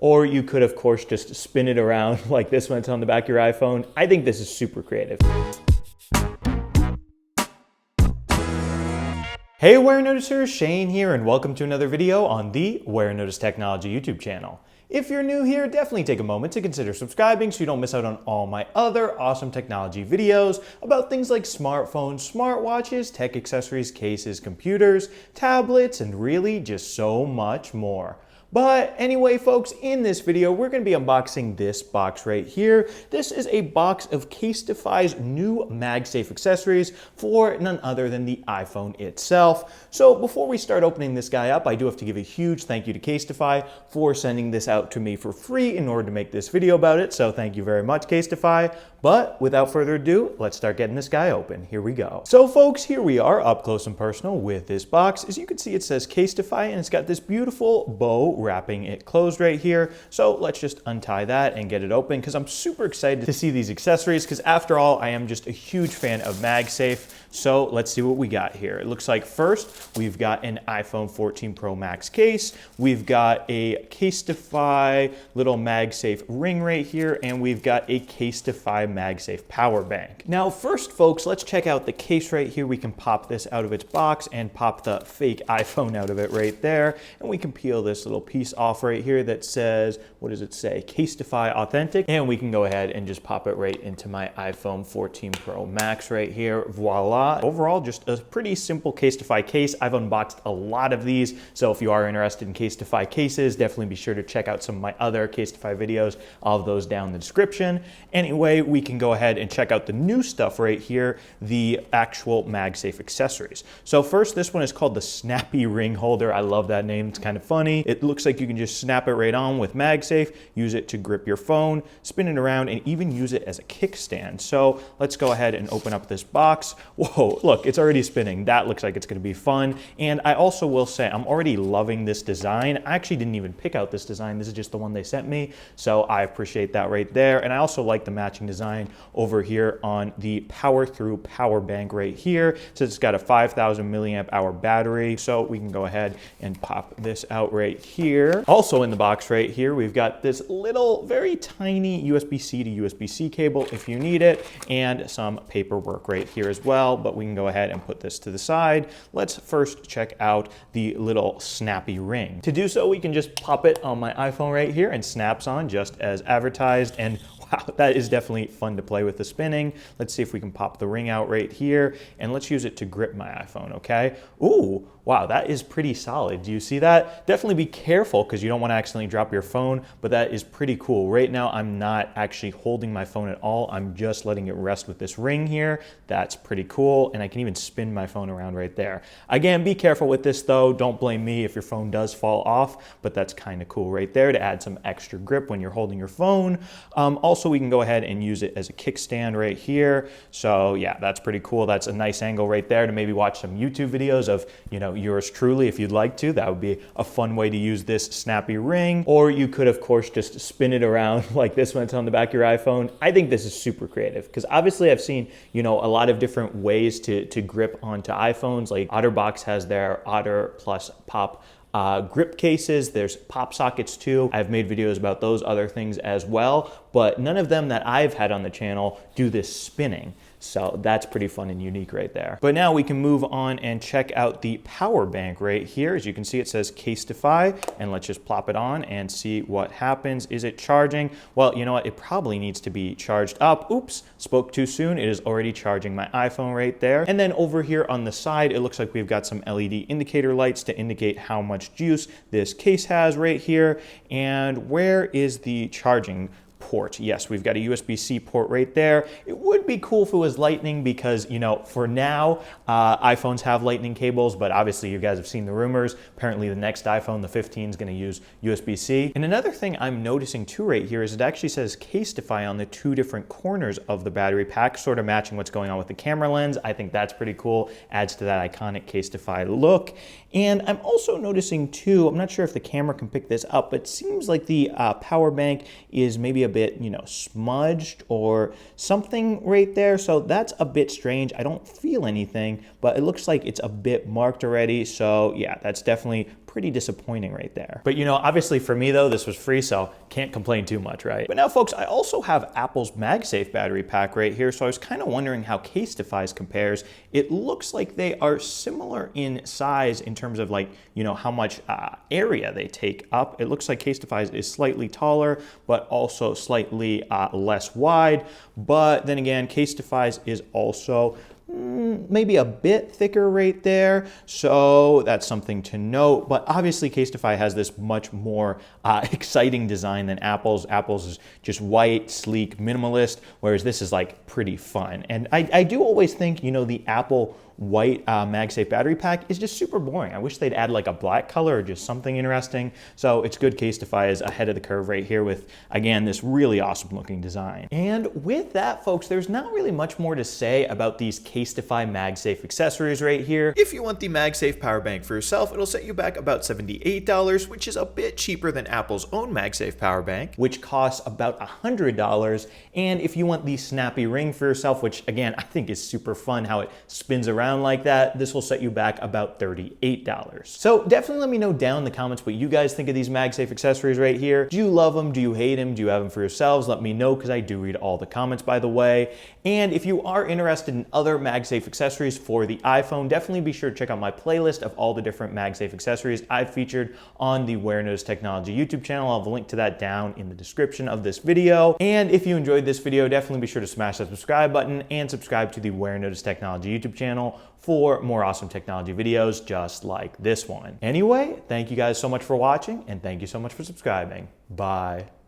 Or you could, of course, just spin it around like this when it's on the back of your iPhone. I think this is super creative. Hey Warenoticers, Shane here, and welcome to another video on the Warenotice Technology YouTube channel. If you're new here, definitely take a moment to consider subscribing so you don't miss out on all my other awesome technology videos about things like smartphones, smartwatches, tech accessories, cases, computers, tablets, and really just so much more. But anyway, folks, in this video, we're going to be unboxing this box right here. This is a box of Casetify's new MagSafe accessories for none other than the iPhone itself. So before we start opening this guy up, I do have to give a huge thank you to Casetify for sending this out to me for free in order to make this video about it. So thank you very much, Casetify. But without further ado, let's start getting this guy open. Here we go. So folks, here we are up close and personal with this box. As you can see, it says Casetify and it's got this beautiful bow wrapping it closed right here. So let's just untie that and get it open because I'm super excited to see these accessories because after all, I am just a huge fan of MagSafe. So let's see what we got here. It looks like first we've got an iPhone 14 Pro Max case. We've got a Casetify little MagSafe ring right here, and we've got a Casetify MagSafe Power Bank. Now first folks, let's check out the case right here. We can pop this out of its box and pop the fake iPhone out of it right there. And we can peel this little piece off right here that says, what does it say? Casetify Authentic. And we can go ahead and just pop it right into my iPhone 14 Pro Max right here. Voila. Overall, just a pretty simple Casetify case. I've unboxed a lot of these. So if you are interested in Casetify cases, definitely be sure to check out some of my other Casetify videos. All of those down in the description. Anyway, we can go ahead and check out the new stuff right here, the actual MagSafe accessories. So first, this one is called the Snappy Ring holder. I love that name. It's kind of funny. It looks like you can just snap it right on with MagSafe, use it to grip your phone, spin it around, and even use it as a kickstand. So let's go ahead and open up this box. Whoa, look, it's already spinning. That looks like it's going to be fun. And I also will say I'm already loving this design. I actually didn't even pick out this design. This is just the one they sent me. So I appreciate that right there. And I also like the matching design over here on the PowerThru Power Bank right here. So it's got a 5,000 milliamp hour battery. So we can go ahead and pop this out right here. Also in the box right here, we've got this little, very tiny USB-C to USB-C cable if you need it, and some paperwork right here as well. But we can go ahead and put this to the side. Let's first check out the little Snappy Ring. To do so, we can just pop it on my iPhone right here and snaps on just as advertised. And wow, that is definitely fun to play with the spinning. Let's see if we can pop the ring out right here and let's use it to grip my iPhone, okay? Ooh, wow, that is pretty solid. Do you see that? Definitely be careful because you don't want to accidentally drop your phone, but that is pretty cool. Right now, I'm not actually holding my phone at all. I'm just letting it rest with this ring here. That's pretty cool. And I can even spin my phone around right there. Again, be careful with this though. Don't blame me if your phone does fall off, but that's kind of cool right there to add some extra grip when you're holding your phone. Also, we can go ahead and use it as a kickstand right here. So yeah, that's pretty cool. That's a nice angle right there to maybe watch some YouTube videos of, yours truly if you'd like to. That would be a fun way to use this Snappy Ring. Or you could, of course, just spin it around like this when it's on the back of your iPhone. I think this is super creative because obviously I've seen, a lot of different ways to grip onto iPhones. Like OtterBox has their Otter plus Pop grip cases. There's pop sockets too. I've made videos about those other things as well, but none of them that I've had on the channel do this spinning. So that's pretty fun and unique right there. But now we can move on and check out the power bank right here. As you can see, it says Casetify, and let's just plop it on and see what happens. Is it charging? Well, you know what? It probably needs to be charged up. Oops, spoke too soon. It is already charging my iPhone right there. And then over here on the side, it looks like we've got some LED indicator lights to indicate how much juice this case has right here. And where is the charging port? Yes, we've got a USB-C port right there. It would be cool if it was lightning because, for now, iPhones have lightning cables, but obviously you guys have seen the rumors. Apparently the next iPhone, the 15, is going to use USB-C. And another thing I'm noticing too right here is it actually says Casetify on the two different corners of the battery pack, sort of matching what's going on with the camera lens. I think that's pretty cool. Adds to that iconic Casetify look. And I'm also noticing too, I'm not sure if the camera can pick this up, but it seems like the power bank is maybe a bit, smudged or something right there. So that's a bit strange. I don't feel anything, but it looks like it's a bit marked already. So yeah, that's definitely pretty disappointing right there. But you know, obviously for me though, this was free, so can't complain too much, right? But now folks, I also have Apple's MagSafe battery pack right here, so I was kind of wondering how Casetify's compares. It looks like they are similar in size in terms of like, you know, how much area they take up. It looks like Casetify's is slightly taller, but also slightly less wide. But then again, Casetify's is also maybe a bit thicker right there, so that's something to note. But obviously Casetify has this much more exciting design than Apple's. Apple's is just white, sleek, minimalist, whereas this is like pretty fun. And I do always think, you know, the Apple white MagSafe battery pack is just super boring. I wish they'd add like a black color or just something interesting. So it's good Casetify is ahead of the curve right here with, again, this really awesome looking design. And with that, folks, there's not really much more to say about these Casetify MagSafe accessories right here. If you want the MagSafe power bank for yourself, it'll set you back about $78, which is a bit cheaper than Apple's own MagSafe power bank, which costs about $100. And if you want the Snappy Ring for yourself, which again, I think is super fun how it spins around like that, this will set you back about $38. So definitely let me know down in the comments what you guys think of these MagSafe accessories right here. Do you love them? Do you hate them? Do you have them for yourselves? Let me know, because I do read all the comments, by the way. And if you are interested in other MagSafe accessories for the iPhone, definitely be sure to check out my playlist of all the different MagSafe accessories I've featured on the Warenotice Technology YouTube channel. I'll have a link to that down in the description of this video. And if you enjoyed this video, definitely be sure to smash that subscribe button and subscribe to the Warenotice Technology YouTube channel for more awesome technology videos just like this one. Anyway, thank you guys so much for watching, and thank you so much for subscribing. Bye.